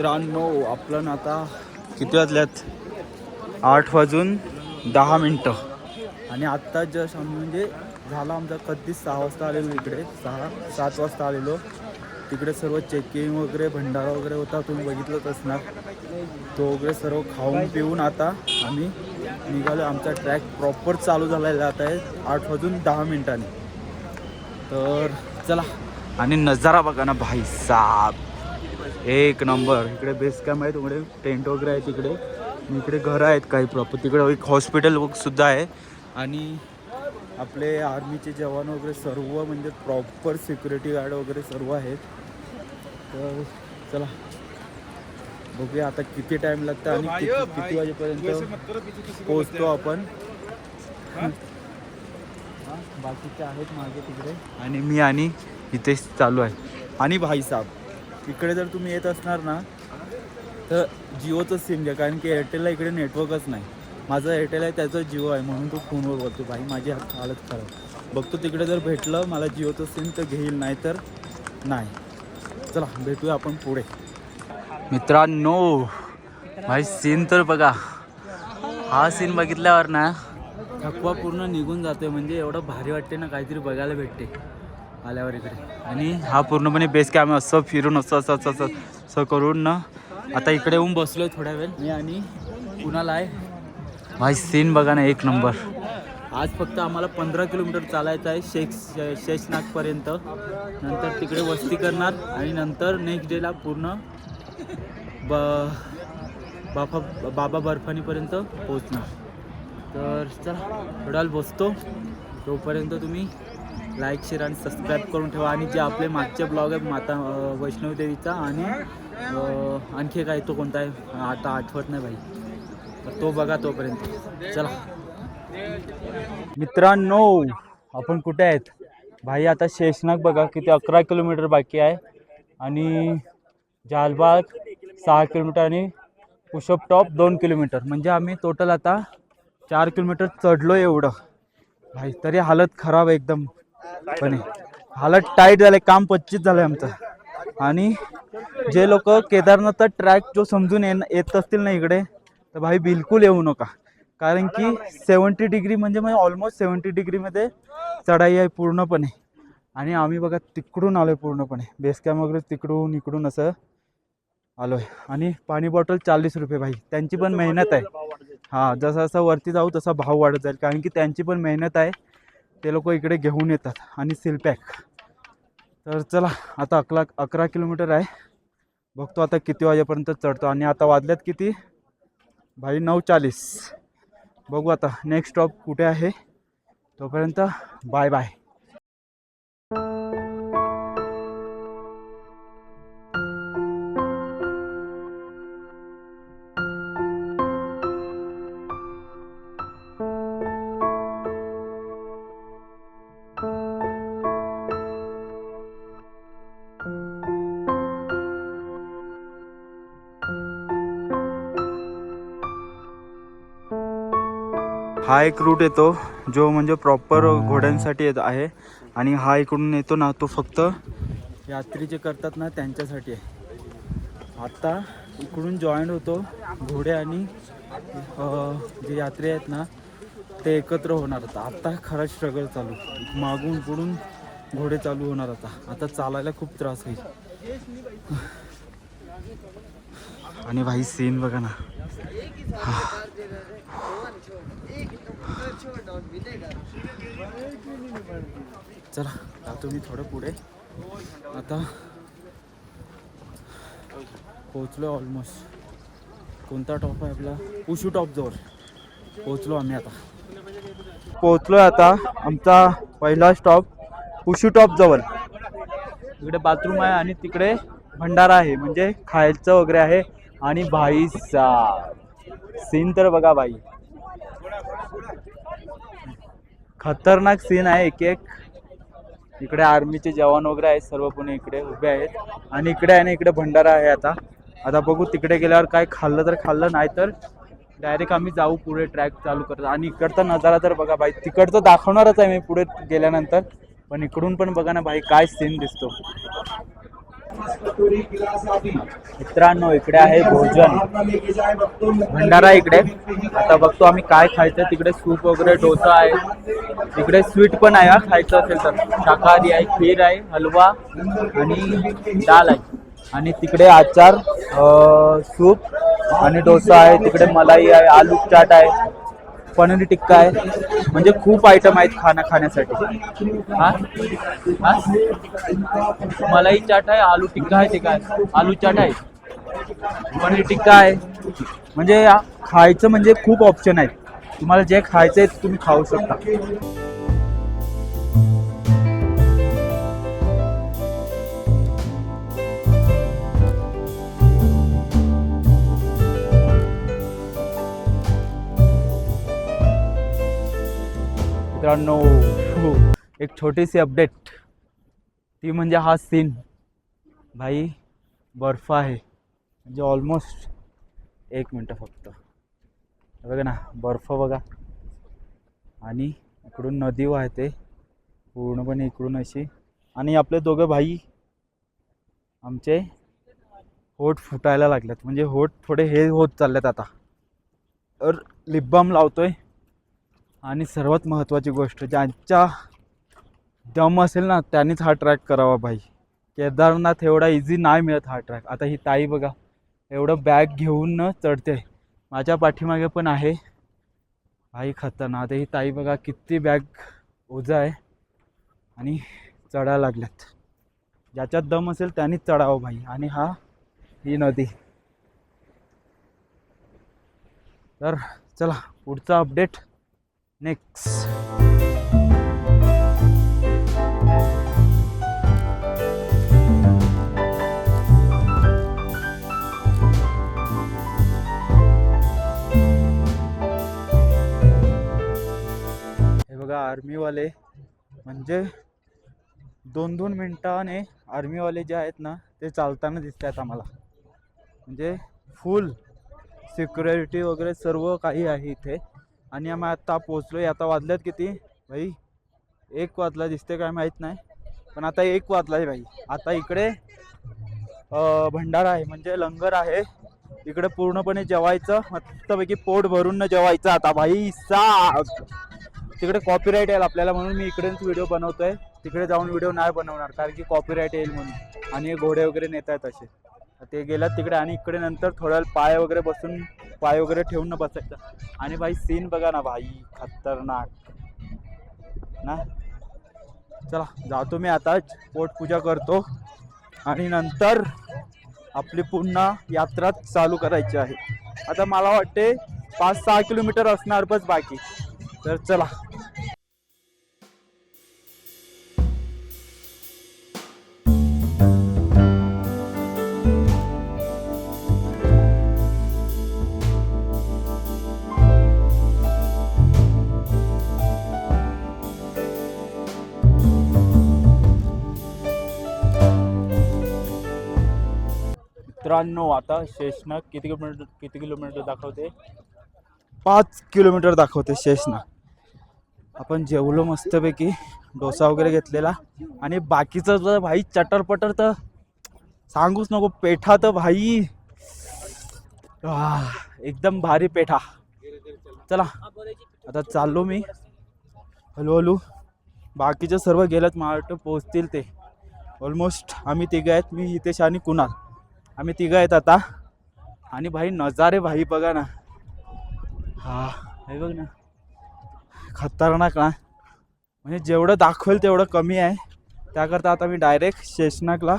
मित्रांनो आपलं आता किती वाजल्यात 8:10 आणि आत्ता जस्ट आम्ही म्हणजे झाला आमचा कधी 6 वाजता आलेलो इकडे 6-7 वाजता आलेलो तिकडे सर्व चेकिंग वगैरे भंडारा वगैरे होता तुम्ही बघितलंच असणार तो वगैरे सर्व खाऊन पिऊन आता आम्ही निघालो आमचा ट्रॅक प्रॉपर चालू झालेला आता आहे 8:10 तर चला आणि नजारा बघा ना भाई साहब एक नंबर इकडे बेस कॅम्प आहे तिकडे टेंट वगैरे आहे तिकडे इकडे घरं आहेत काही प्रॉपर तिकडे एक हॉस्पिटल सुद्धा आहे आणि आपले आर्मीचे जवान वगैरे सर्व म्हणजे प्रॉपर सिक्युरिटी गार्ड वगैरे सर्व आहेत तर चला बघूया आता किती टाइम लागतं आणि किती वाजेपर्यंत पोहोचतो आपण बाकीचे आहेत मागे तिकडे आणि मी आणि इथेच चालू आहे आणि भाई साहब इकडे जर तुम्ही येत असणार ना तर जिओचं सिम घ्या कारण की एअरटेलला इकडे नेटवर्कच नाही माझं एअरटेल आहे त्याचं जिओ आहे म्हणून तो फोनवर बोलतो भाई माझी हालत खराब बघतो तिकडे जर भेटलं मला जिओचं सिम तर घेईल नाही तर नाही चला भेटूया आपण पुढे मित्रांनो भाई सीन तर बघा हा सीन बघितल्यावर ना थकवा पूर्ण निघून जातोय म्हणजे एवढं भारी वाटते ना काहीतरी बघायला भेटते आल्यावर इकडे आणि हा पूर्णपणे बेस कॅम्प असं फिरून असं करून ना आता इकडे येऊन बसलोय थोड्या वेळ मी आणि कुणाला आहे भाई सीन बघा ना एक नंबर आज फक्त आम्हाला 15 किलोमीटर चालायचं आहे शेषनागपर्यंत नंतर तिकडे वस्ती करणार आणि नंतर नेक्स्ट डेला पूर्ण बाबा बर्फानीपर्यंत पोहोचणार तर चला थोडाल बसतो तोपर्यंत तुम्ही लाईक शेअर आणि सबस्क्राईब करून ठेवा आणि जे आपले मागचे ब्लॉग आहे माता वैष्णवी देवीचा आणि आणखी काय तो कोणता आहे आता आठवत नाही भाई तर तो बघा तोपर्यंत चला मित्रांनो आपण कुठे आहेत भाई आता शेषनाग बघा किती 11 किलोमीटर बाकी आहे आणि जालबाग 6 किलोमीटर आणि पुशअप टॉप 2 किलोमीटर म्हणजे आम्ही टोटल आता 4 किलोमीटर चढलो एवढं भाई तरी हालत खराब आहे एकदम पण हालत टाईट झाले काम 25 झालं आमचं आणि जे लोक केदारनाथचा ट्रॅक जो समजून येत असतील ना इकडे तर भाई बिलकुल येऊ नका कारण की 70 डिग्री म्हणजे ऑलमोस्ट 70 डिग्रीमध्ये चढाई आहे पूर्णपणे आणि आम्ही बघा तिकडून आलो आहे पूर्णपणे बेस कॅम्प वगैरे तिकडून इकडून असं आलो आहे आणि पाणी बॉटल 40 रुपये भाई त्यांची पण मेहनत आहे हां जसं जसं वरती जाऊ तसा भाव वाढत जाईल कारण की त्यांची पण मेहनत आहे ते लोक इकडे घेऊन येतात आणि सीलपॅक तर चला आता 11 किलोमीटर आहे बघतो आता किती वाजेपर्यंत चढतो आणि आता वाजल्यात किती भाई 9:40 बघू आता नेक्स्ट स्टॉप कुठे आहे तोपर्यंत बाय बाय हा एक रूट येतो जो म्हणजे प्रॉपर घोड्यांसाठी येत आहे आणि हा इकडून येतो ना तो फक्त यात्री जे करतात ना त्यांच्यासाठी आहे आता इकडून जॉईंट होतो घोडे आणि जे यात्री आहेत ना ते एकत्र होणार आता खरा स्ट्रगल चालू मागून पुढून घोडे चालू होणार आता चालायला खूप त्रास होईल आणि भाई सीन बघा ना चला जातो मी थोडं पुढे आता पोहोचलो ऑलमोस्ट कोणता टॉप आहे आपला पुशू टॉप जवळ पोहोचलो आम्ही आता पोहोचलो आता आमचा पहिला स्टॉप पुशू टॉप जवळ इकडे बाथरूम आहे आणि तिकडे भंडारा आहे म्हणजे खायचं वगैरे आहे आणि भाई सीन तर बघा भाई खतरनाक सीन आहे एक इकडे आर्मीचे जवान वगैरे आहेत सर्व पुणे इकडे उभे आहेत आणि इकडे आहे ना इकडे भंडारा आहे आता बघू तिकडे गेल्यावर काय खाल्लं तर खाल्लं नाही तर डायरेक्ट आम्ही जाऊ पुढे ट्रॅक चालू करतो आणि इकडचा नजारा तर बघा भाई तिकडचं दाखवणारच आहे मी पुढे गेल्यानंतर पण इकडून पण बघा ना भाई काय सीन दिसतो मित्रांनो इकडे आहे भोजन भंडारा इकडे. आता बघतो आम्ही काय खायचं. तिकडे सूप वगैरे डोसा आहे. इकडे स्वीट पण आहे, खायचं असेल तर. शाकाहारी आहे, खीर आहे, हलवा आणि दाल आहे. आणि तिकडे आचार, सूप आणि डोसा आहे. तिकडे मलाई आहे, आलू चाट आहे, पनीर टिक्का आहे. म्हणजे खूप आयटम आहेत खाण्यासाठी. हा मलाई चाट आहे, आलू टिक्का आहे. ते काय आलू चाट आहे, पनीर टिक्का आहे. म्हणजे खायचं म्हणजे खूप ऑप्शन आहेत. तुम्हाला जे खायचं आहे तुम्ही खाऊ शकता. मित्रांनो एक छोटीशी अपडेट, ती म्हणजे हा सीन भाई. बर्फ आहे म्हणजे ऑलमोस्ट 1 मिनटं फक्त. बघा ना बर्फ बघा. आणि इकडून नदी वाहते पूर्णपणे इकडून अशी. आणि आपले दोघं भाई आमचे होठ फुटायला लागलेत. म्हणजे होठ थोडे हे होत चाललेत आता. तर लिप बाम लावतोय. आणि सर्वात महत्त्वाची गोष्ट, ज्यांच्या दम असेल ना त्यांनीच हा ट्रॅक करावा भाई. केदारनाथ एवढा इझी नाही मिळत हा ट्रॅक. आता ही ताई बघा एवढं बॅग घेऊन न चढते. माझ्या पाठीमागे पण आहे भाई खतरनाक. आता ही ताई बघा किती बॅग ओझं आहे आणि चढायला लागल्यात. ज्याच्यात दम असेल त्यांनीच चढावं भाई. आणि ही नदी. तर चला पुढचा अपडेट नेक्स्ट. हे बघा आर्मीवाले म्हणजे 2-2 मिनिटाने आर्मीवाले जे आहेत ना ते चालताना दिसतात आम्हाला. म्हणजे फुल सिक्युरिटी वगैरे सर्व काही आहे इथे. आणि आम्ही आत्ता पोचलोय. आता वाजल्यात किती भाई? 1 वाजला दिसते काय माहीत नाही, पण आता 1 वाजला आहे भाई. आता इकडे भंडारा आहे म्हणजे लंगर आहे. इकडे पूर्णपणे जेवायचं, मस्तपैकी पोट भरून न जेवायचं आता भाई साब. तिकडे कॉपीराईट येईल आपल्याला म्हणून मी इकडेच व्हिडिओ बनवतोय. तिकडे जाऊन व्हिडिओ नाही बनवणार कारण की कॉपीराईट येईल म्हणून. आणि घोडे वगैरे नेत आहेत असे, ते गेलात तिकडे. आणि इकडे नंतर थोड्या पाय वगैरे बसून, पाय वगैरे ठेवून न बसायचं. आणि भाई सीन बघा ना भाई खतरनाक ना. चला जातो मी आता, पोटपूजा करतो आणि नंतर आपली पुन्हा यात्रा चालू करायची आहे. आता मला वाटते 5-6 किलोमीटर असणार बस बाकी. तर चला. मित्रांनो आता शेषनाग किती किलोमीटर दाखवते? 5 किलोमीटर दाखवते शेषनाग. आपण जेवलो मस्तपैकी, डोसा वगैरे घेतलेला. आणि बाकीचं तर भाई चटरपटर तर सांगूच नको. पेठा तर भाई एकदम भारी पेठा. चला आता चाललो मी हळूहळू. बाकीचे सर्व गेलेत महाराष्ट्र पोचतील ते. ऑलमोस्ट आम्ही 3 आहेत, मी हितेश आणि कुणाल. आम्ही 3 आहेत आता. आणि भाई नजारे भाई बघा ना. हे बघ ना खतरनाक ना. म्हणजे जेवढं दाखवेल तेवढं कमी आहे. त्याकरता आता मी डायरेक्ट शेषनागला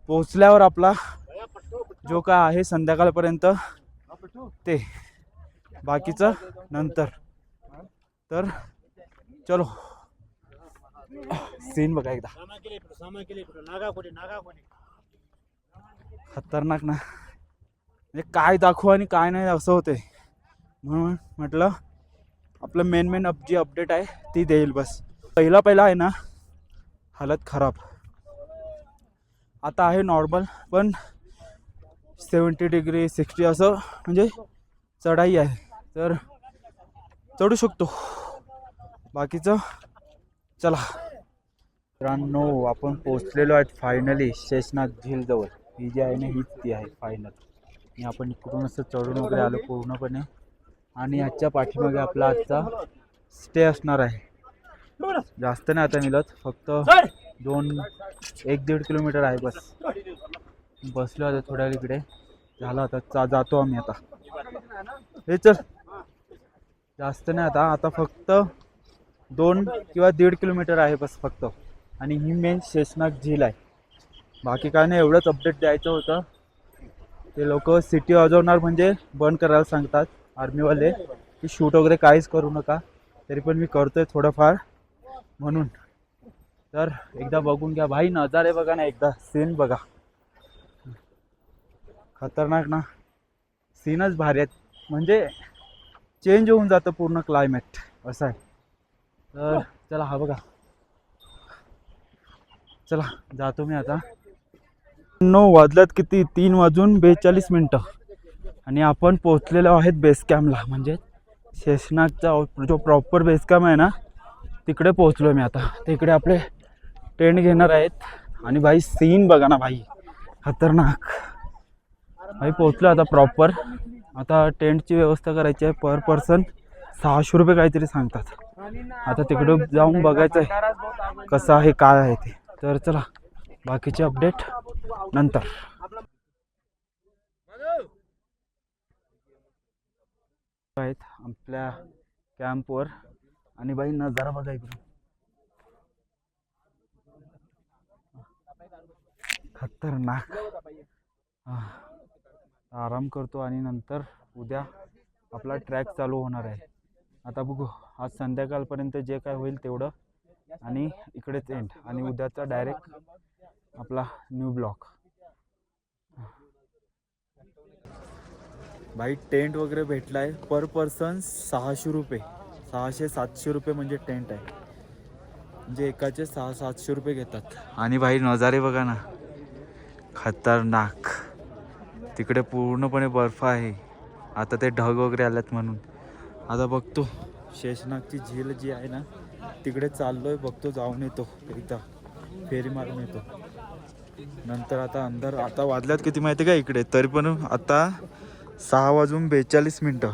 पोचल्यावर आपला जो काय आहे संध्याकाळपर्यंत ते, बाकीचं नंतर. तर चलो. सीन बघा एकदा खतरनाक ना. म्हणजे काय दाखवू आणि काय नाही असं होते. म्हणून म्हटलं आपलं मेन जी अपडेट आहे ती देईल बस. पहिला आहे ना हालत खराब. आता आहे नॉर्मल, पण 70 डिग्री 60 असं म्हणजे चढाई आहे. तर चढू शकतो. बाकीचं चला मित्रांनो आपण पोहोचलेलो आहेत फायनली शेषनाग झील जवळ. ही जी आहे ना हीच ती आहे फायनल. आणि आपण इकडून असं चढून वगैरे आलो पूर्णपणे. आणि ह्याच्या पाठीमागे आपला आजचा स्टे असणार आहे. जास्त नाही आता मिळत, फक्त 1-1.5 किलोमीटर आहे बस. बसलो आता थोड्या इकडे झालं आता जातो आम्ही आता. हे चल जास्त नाही आता फक्त 2 किंवा 1.5 किलोमीटर आहे बस फक्त. आणि ही मेन शेषनाग झील आहे. बाकी काय नाही, एवढंच अपडेट द्यायचं होतं. ते लोक सिटी वाजवणार म्हणजे बंद करायला सांगतात आर्मीवाले, की शूट वगैरे काहीच करू नका. तरी पण मी करतोय थोडंफार म्हणून. तर एकदा बघून घ्या भाई, नजारे बघा ना, एकदा सीन बघा. खतरनाक ना, सीनच भारी आहेत. म्हणजे चेंज होऊन जातं पूर्ण क्लायमेट असं आहे. तर चला हा बघा, चला जातो मी आता. 9 वाजल्यात किती, 3:42 आणि आपण पोहोचलेलो आहेत बेस कॅम्पला. म्हणजे शेषनागचा जो प्रॉपर बेस कॅम्प आहे ना तिकडे पोहोचलो मी आता. तिकडे आपले टेंट घेणार आहेत. आणि भाई सीन बघा ना भाई, खतरनाक भाई. पोहोचलो आता प्रॉपर. आता टेंटची व्यवस्था करायची आहे. पर पर्सन 600 रुपये काहीतरी सांगतात. आता तिकडे जाऊन बघायचं आहे कसं आहे काय आहे ते. तर चला बाकीचे अपडेट नंतर. आहेत आपल्या कॅम्पवर. आणि बाई नजारा बघा इकडे, खतरनाक. आराम करतो आणि नंतर उद्या आपला ट्रॅक चालू होणार आहे. आता बघू आज संध्याकाळपर्यंत जे काय होईल तेवढं. आणि इकडेच एंड. आणि उद्याचा डायरेक्ट आपला न्यू ब्लॉक. भाई टेंट वगैरे भेटला आहे. पर पर्सन 600 रुपये, 600-700 रुपये म्हणजे टेंट आहे. म्हणजे एकाचे 600-700 रुपये घेतात. आणि भाई नजारे बघा ना, खतरनाक. तिकडे पूर्णपणे बर्फ आहे. आता ते ढग वगैरे आल्यात म्हणून. आता बघतो शेषनागची झील जी आहे ना तिकडे चाललोय, बघतो जाऊन येतो, एकदा फेरी मारून येतो. नंतर आता अंदर. आता वाजल्यात किती माहिती का इकडे, तरी पण आता 6:42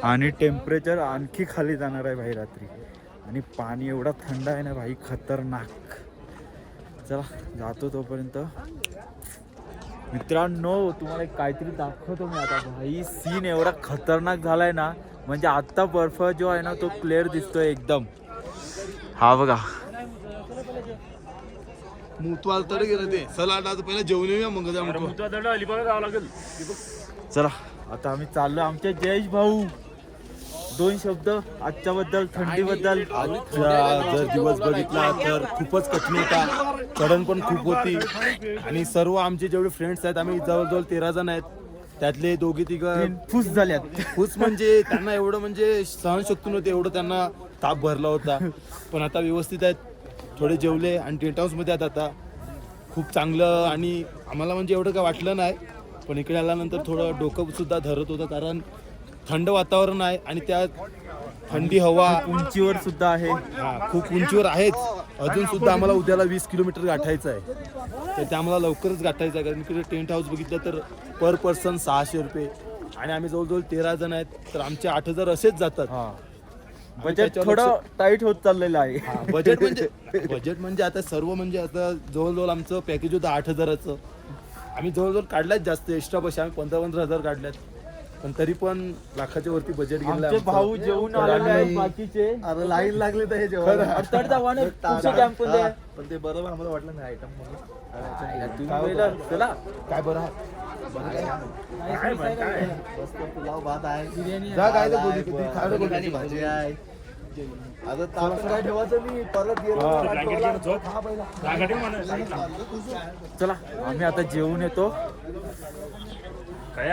आणि टेम्परेचर आणखी खाली जाणार आहे भाई रात्री. आणि पाणी एवढा थंड आहे ना भाई, खतरनाक. चला जातो तोपर्यंत. मित्रांनो तुम्हाला काहीतरी दाखवतो मी आता. भाई सीन एवढा खतरनाक झालाय ना, म्हणजे आत्ता बर्फ जो आहे ना तो क्लिअर दिसतोय एकदम. हा बघा. चला आता आम्ही चाललो. आमचे जयेश भाऊ 2 शब्द आजच्याबद्दल, थंडीबद्दल. जर दिवस बघितला तर खूपच कठीण होता. चढण पण खूप होती. आणि सर्व आमचे जेवढे फ्रेंड्स आहेत, आम्ही जवळजवळ 13 जण आहेत. त्यातले 2-3 फुस झाल्यात. खुश म्हणजे त्यांना एवढं म्हणजे सहनशक्ती नव्हती, एवढं त्यांना ताप भरला होता. पण आता व्यवस्थित आहेत. थोडे जेवले आणि टेंट हाऊसमध्ये आहेत आता. खूप चांगलं. आणि आम्हाला म्हणजे एवढं काय वाटलं नाही. पण इकडे आल्यानंतर थोडं डोकं सुद्धा धरत होतं, कारण थंड वातावरण आहे आणि त्यात थंडी हवा. उंचीवर सुद्धा आहे. हा खूप उंचीवर आहेच. अजून सुद्धा आम्हाला उद्याला 20 किलोमीटर गाठायचं आहे. तर ते आम्हाला लवकरच गाठायचं आहे, कारण इकडे टेंट हाऊस बघितलं तर पर पर्सन 600 रुपये. आणि आम्ही जवळजवळ 13 जण आहेत, तर आमचे 8,000 असेच जातात. बजेट थोडं टाईट होत चाललेलं आहे. बजेट म्हणजे आता सर्व म्हणजे आता जवळजवळ आमचं पॅकेज होतं 8,000चं. आम्ही जवळजवळ काढल्याच जास्त एक्स्ट्रा पैसे. आम्ही 15,000 काढल्यात. पण तरी पण लाखाच्या वरती बजेट गेलं. आमचे भाऊ जेवून आलेले आहेत बाकीचे. अरे लाईन लागली तर हे जेवण पण ते बरोबर आम्हाला वाटलं नाही आयटम म्हणून. चला काय बरं आहे मस्त पुलाव भात आहे, बिर्याणी जा काय ते आहे, बोलली, खायला बोलली. भाजी आहे. आता ताटं काय ठेवायचं मी परत गेलो. चला आम्ही आता जेवून येतो. काय